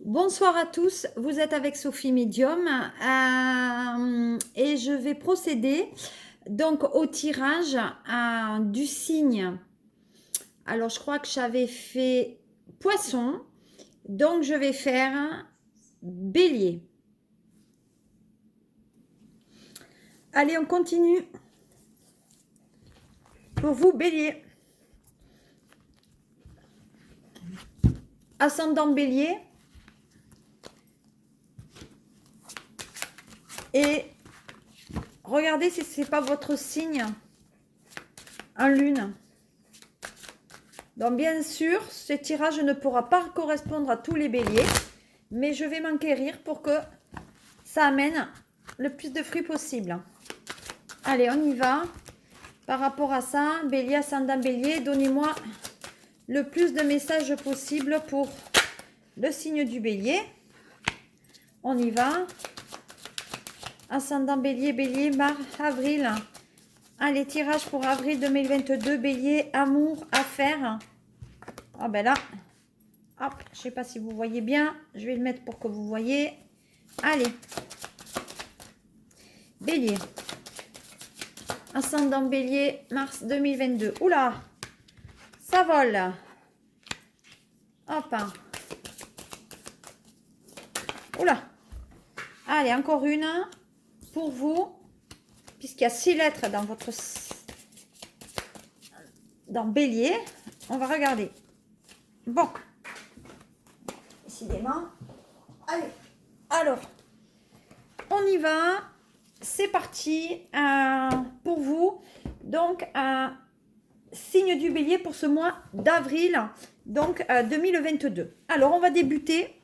Bonsoir à tous, vous êtes avec Sophie Medium et je vais procéder donc au tirage du signe. Alors je crois que j'avais fait Poisson, donc je vais faire Bélier. Allez, on continue. Pour vous, Bélier. Ascendant Bélier. Et regardez si ce n'est pas votre signe en lune. Donc bien sûr, ce tirage ne pourra pas correspondre à tous les béliers, mais je vais m'enquérir pour que ça amène le plus de fruits possible. Allez, on y va. Par rapport à ça, bélier, ascendant bélier, donnez-moi le plus de messages possible pour le signe du bélier. On y va. Ascendant bélier, bélier, mars, avril. Allez, tirage pour avril 2022, bélier, amour, affaires. Ah ben là, hop, je ne sais pas si vous voyez bien. Je vais le mettre pour que vous voyez. Allez. Bélier. Ascendant bélier, mars 2022. Oula, ça vole. Hop. Oula. Allez, encore une pour vous. Puisqu'il y a 6 lettres dans votre... dans bélier. On va regarder. Bon. Décidément. Allez. Alors. On y va. C'est parti pour vous. Donc, signe du bélier pour ce mois d'avril, donc 2022. Alors, on va débuter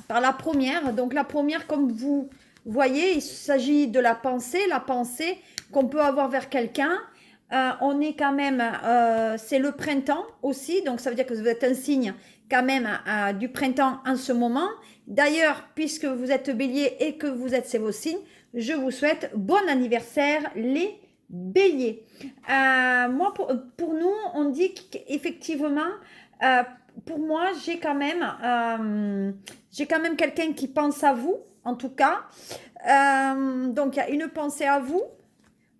par la première. Donc, la première, comme vous voyez, il s'agit de la pensée qu'on peut avoir vers quelqu'un. On est quand même, c'est le printemps aussi, donc ça veut dire que vous êtes un signe quand même du printemps en ce moment. D'ailleurs, puisque vous êtes bélier et que vous êtes, c'est vos signes, je vous souhaite bon anniversaire les béliers. Moi, pour nous, on dit qu'effectivement, pour moi, j'ai quand même quelqu'un qui pense à vous, en tout cas. Donc, il y a une pensée à vous.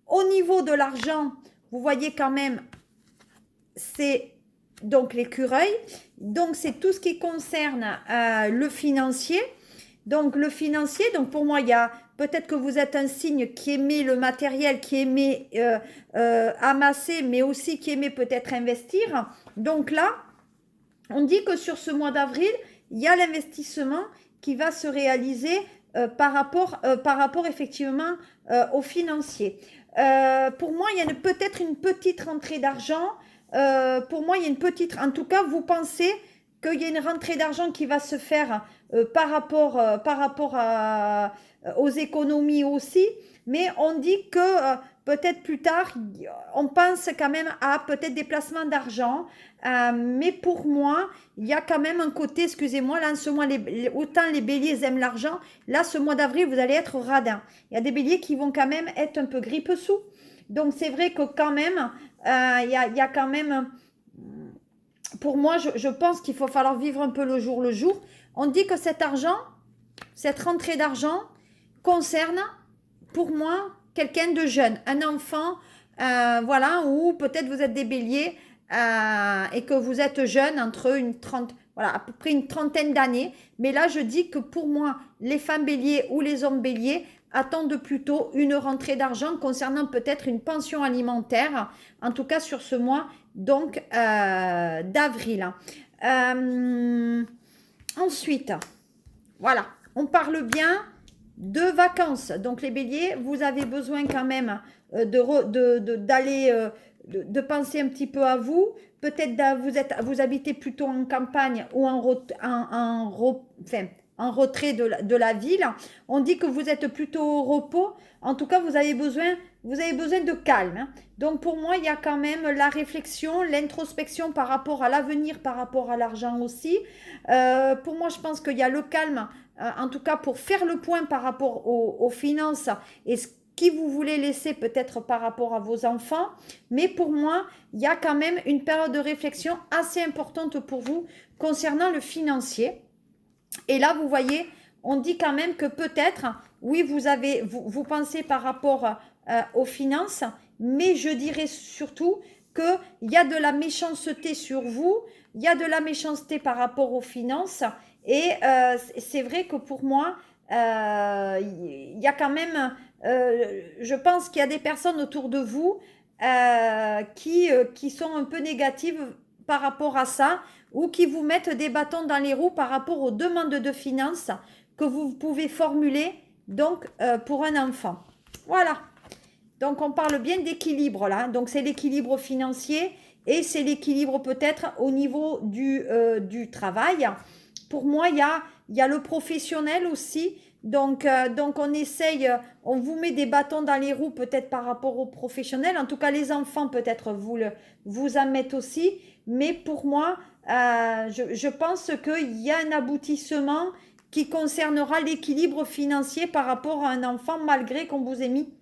Au niveau de l'argent, vous voyez quand même, c'est donc l'écureuil. Donc, c'est tout ce qui concerne le financier. Donc, le financier, donc pour moi, il y a peut-être que vous êtes un signe qui aimait le matériel, qui aimait amasser, mais aussi qui aimait peut-être investir. Donc là, on dit que sur ce mois d'avril, il y a l'investissement qui va se réaliser par rapport effectivement au financier. Pour moi, il y a peut-être une petite rentrée d'argent. Pour moi, il y a une petite... En tout cas, vous pensez qu'il y a une rentrée d'argent qui va se faire par rapport aux économies aussi. Mais on dit que peut-être plus tard, on pense quand même à peut-être des placements d'argent. Mais pour moi, il y a quand même un côté, excusez-moi, là, en ce mois, autant les béliers aiment l'argent, là, ce mois d'avril, vous allez être radin. Il y a des béliers qui vont quand même être un peu grippe-sous. Donc, c'est vrai que quand même, il y a quand même... Pour moi, je pense qu'il faut falloir vivre un peu le jour le jour. On dit que cet argent, cette rentrée d'argent, concerne, pour moi, quelqu'un de jeune, un enfant, voilà, ou peut-être vous êtes des béliers et que vous êtes jeune, entre voilà, à peu près une trentaine d'années. Mais là, je dis que pour moi, les femmes béliers ou les hommes béliers attendent plutôt une rentrée d'argent concernant peut-être une pension alimentaire, en tout cas sur ce mois donc d'avril. Ensuite, voilà, on parle bien de vacances. Donc les béliers, vous avez besoin quand même de penser un petit peu à vous. Peut-être vous habitez plutôt en campagne ou en retrait de la ville. On dit que vous êtes plutôt au repos. En tout cas, vous avez besoin de calme. Hein. Donc pour moi, il y a quand même la réflexion, l'introspection par rapport à l'avenir, par rapport à l'argent aussi. Pour moi, je pense qu'il y a le calme, en tout cas pour faire le point par rapport aux finances et ce qui vous voulez laisser peut-être par rapport à vos enfants. Mais pour moi, il y a quand même une période de réflexion assez importante pour vous concernant le financier. Et là, vous voyez, on dit quand même que peut-être, oui, vous pensez par rapport aux finances, mais je dirais surtout qu'il y a de la méchanceté sur vous, il y a de la méchanceté par rapport aux finances, et c'est vrai que pour moi, il y a quand même, je pense qu'il y a des personnes autour de vous qui sont un peu négatives par rapport à ça, ou qui vous mettent des bâtons dans les roues par rapport aux demandes de finances que vous pouvez formuler donc pour un enfant. Voilà. Donc on parle bien d'équilibre là. Donc c'est l'équilibre financier et c'est l'équilibre peut-être au niveau du travail. Pour moi, il y a le professionnel aussi. Donc on essaye, on vous met des bâtons dans les roues peut-être par rapport aux professionnels. En tout cas, les enfants peut-être vous en mettent aussi. Mais pour moi, je pense qu'il y a un aboutissement qui concernera l'équilibre financier par rapport à un enfant, malgré qu'on vous ait mis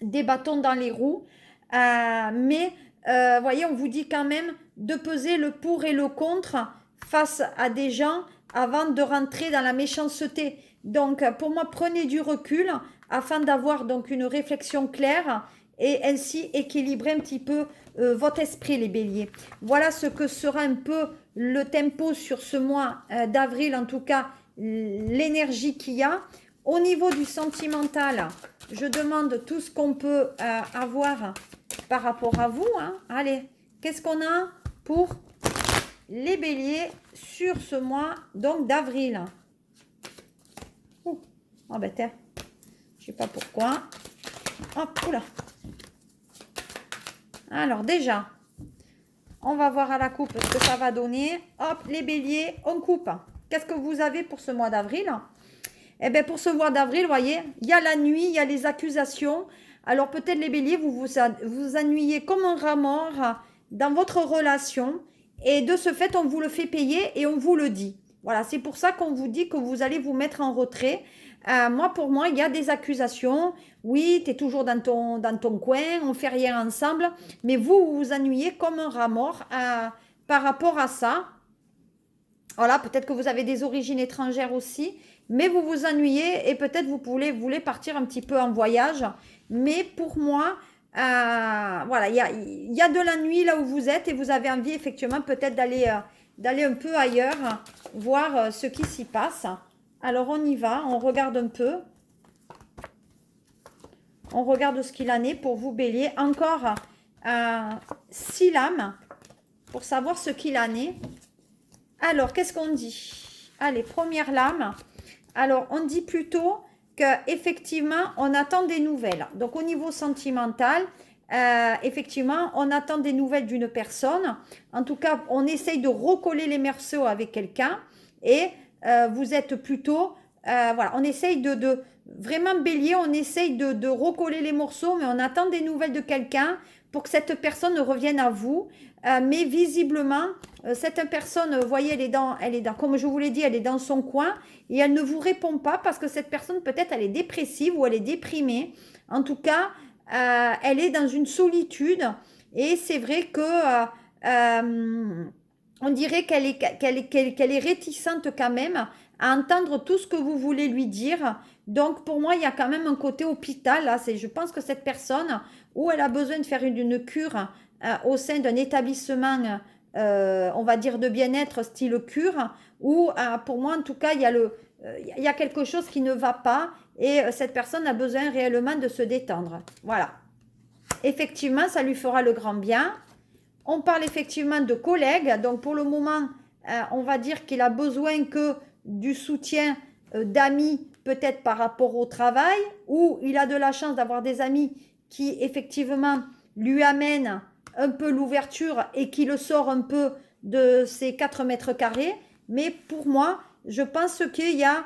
des bâtons dans les roues. Mais, voyez, on vous dit quand même de peser le pour et le contre face à des gens avant de rentrer dans la méchanceté. Donc, pour moi, prenez du recul afin d'avoir donc une réflexion claire et ainsi équilibrer un petit peu votre esprit, les béliers. Voilà ce que sera un peu le tempo sur ce mois d'avril, en tout cas l'énergie qu'il y a. Au niveau du sentimental, je demande tout ce qu'on peut avoir par rapport à vous. Hein. Allez, qu'est-ce qu'on a pour les béliers sur ce mois donc d'avril? Oh ben tiens, je sais pas pourquoi. Hop, oula. Alors déjà, on va voir à la coupe ce que ça va donner. Hop, les béliers, on coupe. Qu'est-ce que vous avez pour ce mois d'avril? Eh bien, pour ce mois d'avril, voyez, il y a la nuit, il y a les accusations. Alors peut-être les béliers, vous ennuyez comme un rat mort dans votre relation. Et de ce fait, on vous le fait payer et on vous le dit. Voilà, c'est pour ça qu'on vous dit que vous allez vous mettre en retrait. Pour moi, il y a des accusations. Oui, tu es toujours dans ton coin, on ne fait rien ensemble. Mais vous vous ennuyez comme un rat mort par rapport à ça. Voilà, peut-être que vous avez des origines étrangères aussi. Mais vous vous ennuyez et peut-être vous voulez partir un petit peu en voyage. Mais pour moi, voilà, il y a de la nuit là où vous êtes et vous avez envie effectivement peut-être d'aller un peu ailleurs, voir ce qui s'y passe. Alors on y va, on regarde un peu. On regarde ce qu'il en est pour vous, bélier. Encore 6 lames pour savoir ce qu'il en est. Alors, qu'est-ce qu'on dit? Allez, première lame. Alors, on dit plutôt qu'effectivement, on attend des nouvelles. Donc, au niveau sentimental, effectivement, on attend des nouvelles d'une personne. En tout cas, on essaye de recoller les morceaux avec quelqu'un. Et vous êtes plutôt... voilà, on essaye vraiment bélier, on essaye de recoller les morceaux, mais on attend des nouvelles de quelqu'un pour que cette personne revienne à vous. Mais visiblement, cette personne, vous voyez, elle est dans, comme je vous l'ai dit, elle est dans son coin et elle ne vous répond pas parce que cette personne, peut-être, elle est dépressive ou elle est déprimée. En tout cas, elle est dans une solitude et c'est vrai que on dirait qu'elle est réticente quand même à entendre tout ce que vous voulez lui dire. Donc, pour moi, il y a quand même un côté hôpital. Là, je pense que cette personne, où elle a besoin de faire une cure au sein d'un établissement, on va dire, de bien-être style cure, où, pour moi, en tout cas, il y a quelque chose qui ne va pas et cette personne a besoin réellement de se détendre. Voilà. Effectivement, ça lui fera le grand bien. On parle effectivement de collègues. Donc, pour le moment, on va dire qu'il a besoin que du soutien d'amis, peut-être par rapport au travail, ou il a de la chance d'avoir des amis qui, effectivement, lui amènent un peu l'ouverture et qui le sort un peu de ses 4 mètres carrés. Mais pour moi, je pense qu'il y a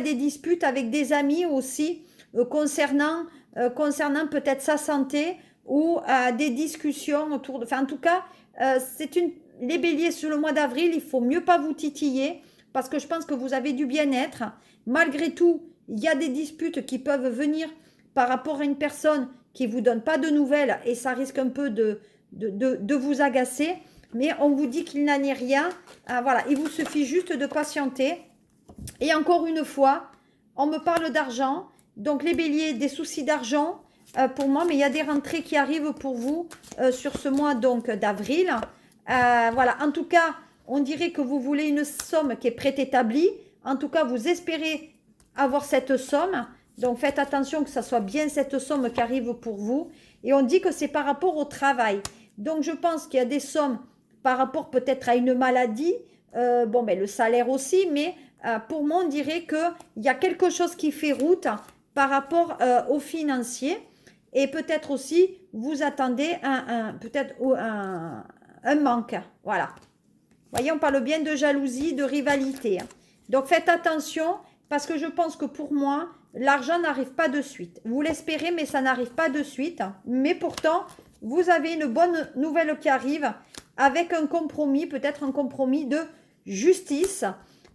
des disputes avec des amis aussi concernant peut-être sa santé ou des discussions autour de... Enfin, en tout cas, les béliers sur le mois d'avril, il faut mieux pas vous titiller parce que je pense que vous avez du bien-être. Malgré tout, il y a des disputes qui peuvent venir par rapport à une personne qui ne vous donne pas de nouvelles et ça risque un peu de vous agacer. mais on vous dit qu'il n'en est rien. Voilà, il vous suffit juste de patienter. Et encore une fois, on me parle d'argent. Donc les béliers, des soucis d'argent pour moi, mais il y a des rentrées qui arrivent pour vous sur ce mois donc d'avril. Voilà, en tout cas, on dirait que vous voulez une somme qui est préétablie. En tout cas, vous espérez avoir cette somme. Donc faites attention que ça soit bien cette somme qui arrive pour vous. Et on dit que c'est par rapport au travail. Donc je pense qu'il y a des sommes par rapport peut-être à une maladie. Bon, ben, le salaire aussi, mais pour moi, on dirait qu'il y a quelque chose qui fait route par rapport au financier. Et peut-être aussi, vous attendez peut-être un manque. Voilà. Vous voyez, on parle bien de jalousie, de rivalité. Donc faites attention parce que je pense que pour moi, l'argent n'arrive pas de suite. Vous l'espérez, mais ça n'arrive pas de suite. Mais pourtant, vous avez une bonne nouvelle qui arrive avec un compromis, peut-être un compromis de justice.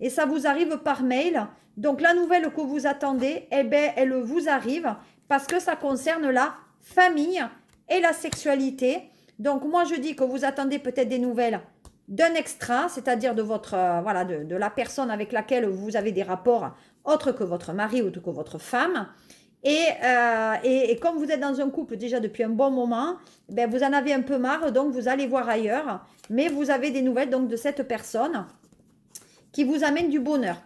Et ça vous arrive par mail. Donc la nouvelle que vous attendez, eh bien, elle vous arrive parce que ça concerne la famille et la sexualité. Donc moi, je dis que vous attendez peut-être des nouvelles d'un extra, c'est-à-dire de votre voilà, de la personne avec laquelle vous avez des rapports autres que votre mari ou que votre femme. Et comme vous êtes dans un couple déjà depuis un bon moment, ben vous en avez un peu marre, donc vous allez voir ailleurs. Mais vous avez des nouvelles donc de cette personne qui vous amène du bonheur.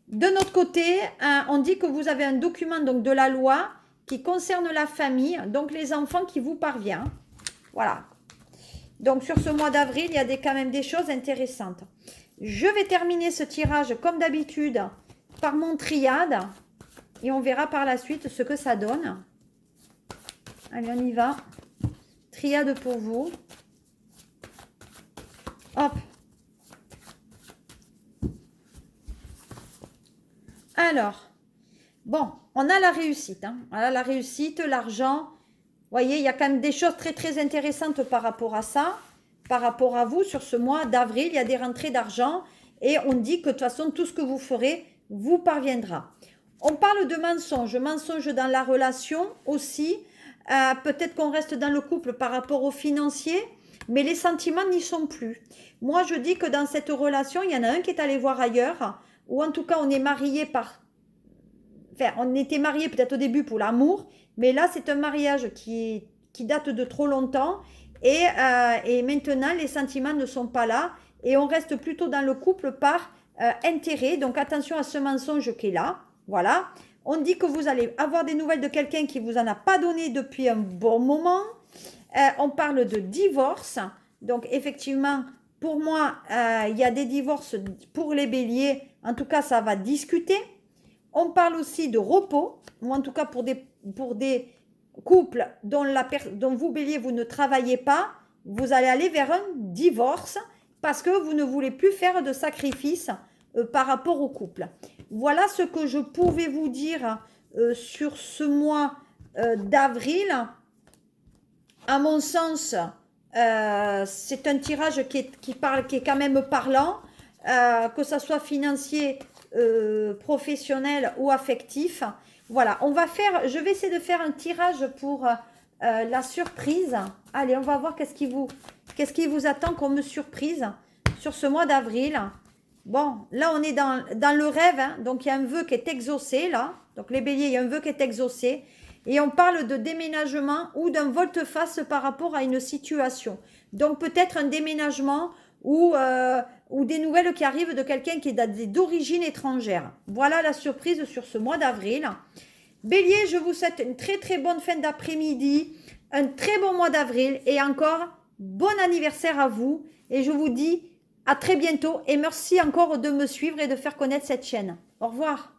De notre côté, on dit que vous avez un document donc de la loi qui concerne la famille, donc les enfants qui vous parviennent. Voilà. Donc sur ce mois d'avril, il y a quand même des choses intéressantes. Je vais terminer ce tirage comme d'habitude par mon triade et on verra par la suite ce que ça donne. Allez, on y va. Triade pour vous. Hop. Alors, bon, on a la réussite. Hein. Voilà, la réussite, l'argent. Vous voyez, il y a quand même des choses très très intéressantes par rapport à ça, par rapport à vous. Sur ce mois d'avril, il y a des rentrées d'argent et on dit que de toute façon, tout ce que vous ferez vous parviendra. On parle de mensonges, mensonges dans la relation aussi. Peut-être qu'on reste dans le couple par rapport aux financiers, mais les sentiments n'y sont plus. Moi, je dis que dans cette relation, il y en a un qui est allé voir ailleurs, ou en tout cas, on est marié par... Enfin, on était mariés peut-être au début pour l'amour, mais là, c'est un mariage qui date de trop longtemps et maintenant, les sentiments ne sont pas là et on reste plutôt dans le couple par intérêt. Donc, attention à ce mensonge qui est là. Voilà. On dit que vous allez avoir des nouvelles de quelqu'un qui ne vous en a pas donné depuis un bon moment. On parle de divorce. Donc, effectivement, pour moi, il y a des divorces pour les béliers. En tout cas, ça va discuter. On parle aussi de repos, ou en tout cas pour des couples dont vous, bélier, vous ne travaillez pas, vous allez aller vers un divorce parce que vous ne voulez plus faire de sacrifices par rapport au couple. Voilà ce que je pouvais vous dire sur ce mois d'avril. À mon sens, c'est un tirage qui est quand même parlant, que ce soit financier, professionnel ou affectif. Voilà, je vais essayer de faire un tirage pour la surprise. Allez, on va voir qu'est-ce qui vous attend comme surprise sur ce mois d'avril. Bon, là, on est dans le rêve, hein, donc il y a un vœu qui est exaucé, là. Donc, les béliers, il y a un vœu qui est exaucé. Et on parle de déménagement ou d'un volte-face par rapport à une situation. Donc, peut-être un déménagement ou des nouvelles qui arrivent de quelqu'un qui est d'origine étrangère. Voilà la surprise sur ce mois d'avril. Bélier, je vous souhaite une très très bonne fin d'après-midi, un très bon mois d'avril et encore bon anniversaire à vous. Et je vous dis à très bientôt et merci encore de me suivre et de faire connaître cette chaîne. Au revoir.